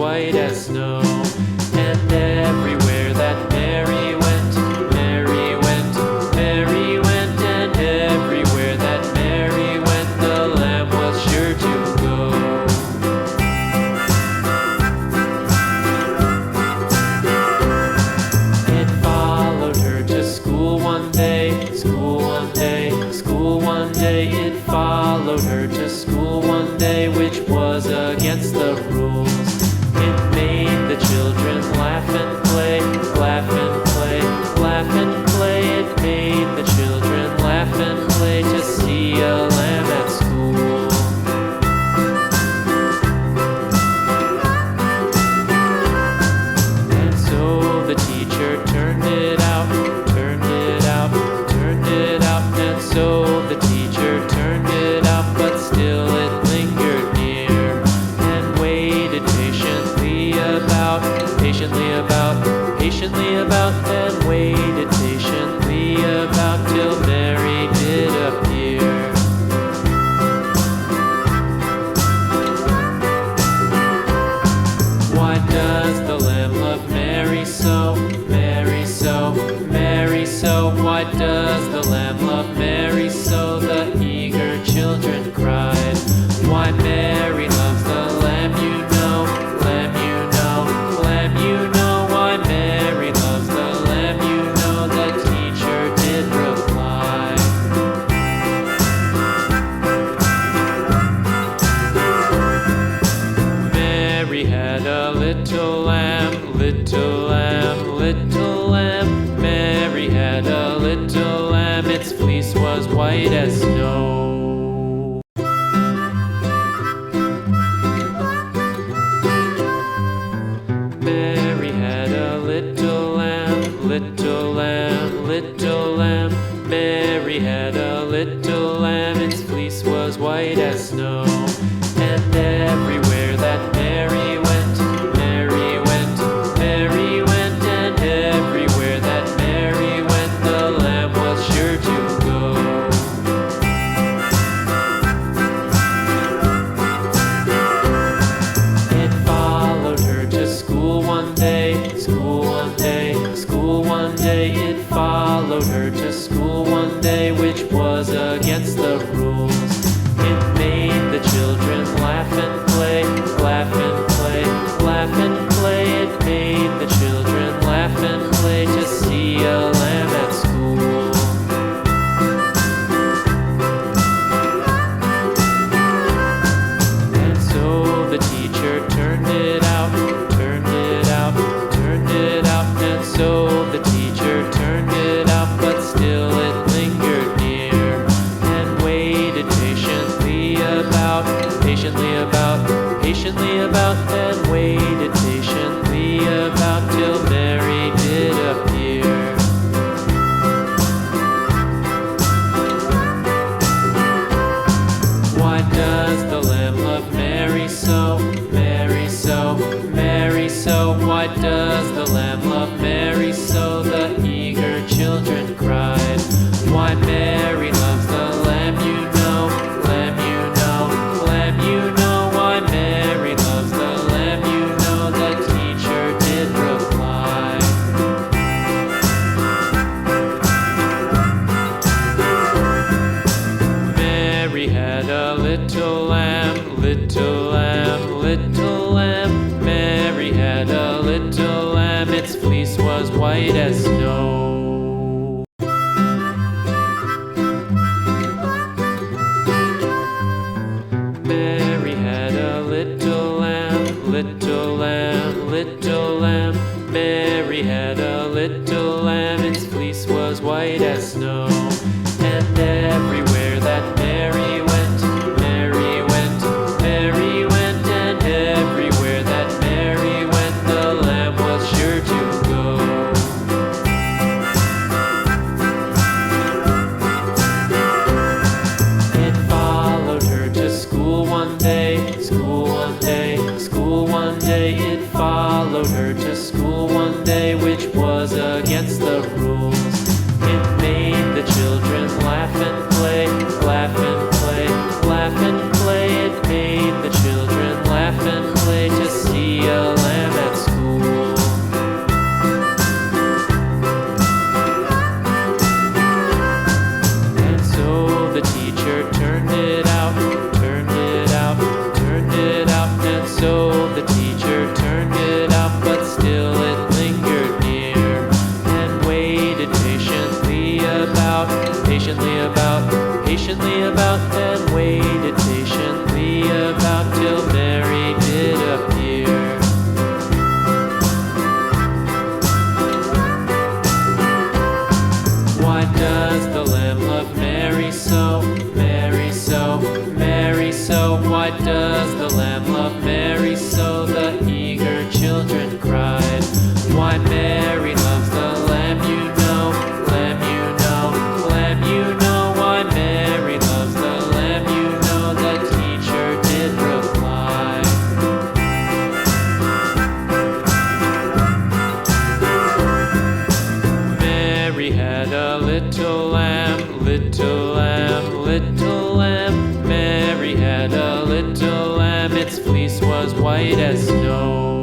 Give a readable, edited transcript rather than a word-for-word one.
white as snow. And everywhere that Mary went, Mary went, Mary went, and everywhere that Mary went, the lamb was sure to go. It followed her to school one day, school one day, school one day. It followed her to school one day, which was against the rules. It made the children laugh and play, laugh and play, laugh and play. It made the children laugh and play to see a lamb at school. And so the teacher turned it out, turned it out, turned it out. And so the teacher turned it out, but still it lingered near and waited patiently about, patiently about, and waited patiently about till Mary did appear. Why does the lamb love Mary so, Mary so, Mary so? Why does the lamb love Mary so? The eager children cried. Why Mary loves the lamb, you know, lamb, you know, lamb, you know. Why Mary loves the lamb, you know, the teacher did reply. Mary had a little lamb, little lamb, little lamb. Mary had a little lamb, its fleece was white as snow. Mary had a little lamb, little lamb, little lamb. Mary had a little lamb, its fleece was white as snow. And everywhere that Mary went, Mary went, Mary went, and everywhere that Mary went, the lamb was sure to go. It followed her to school one day, school one day, school one day. It followed her to school one day, which was against the rules. It made the children laugh and play, laugh and play, laugh and play. It made the children laugh and play to see a lamb at school. And so the teacher turned it out, turned it out, turned it out. And so the teacher turned it out, but still it lingered near and waited patiently about, patiently about, patiently about, and waited patiently about till Mary did appear. Why does the lamb love Mary so, Mary so, Mary so? Why does the lamb love Mary so? The eager children cried. Why Mary loves the lamb, you know, lamb, you know, lamb, you know. Why Mary loves the lamb, you know, the teacher did reply. Mary had a little lamb, little lamb, little lamb. Mary had a little lamb, its fleece was white as snow. Mary had a little lamb, little lamb, little lamb. Mary had a little lamb, its fleece was white as snow. And everywhere that Mary went, Mary went, Mary went, and everywhere that Mary went, the lamb was sure to go. It followed her to school one day, school one day, school one day. It followed her to school one day, which was against the rules. It made the children the little lamb, its fleece was white as snow.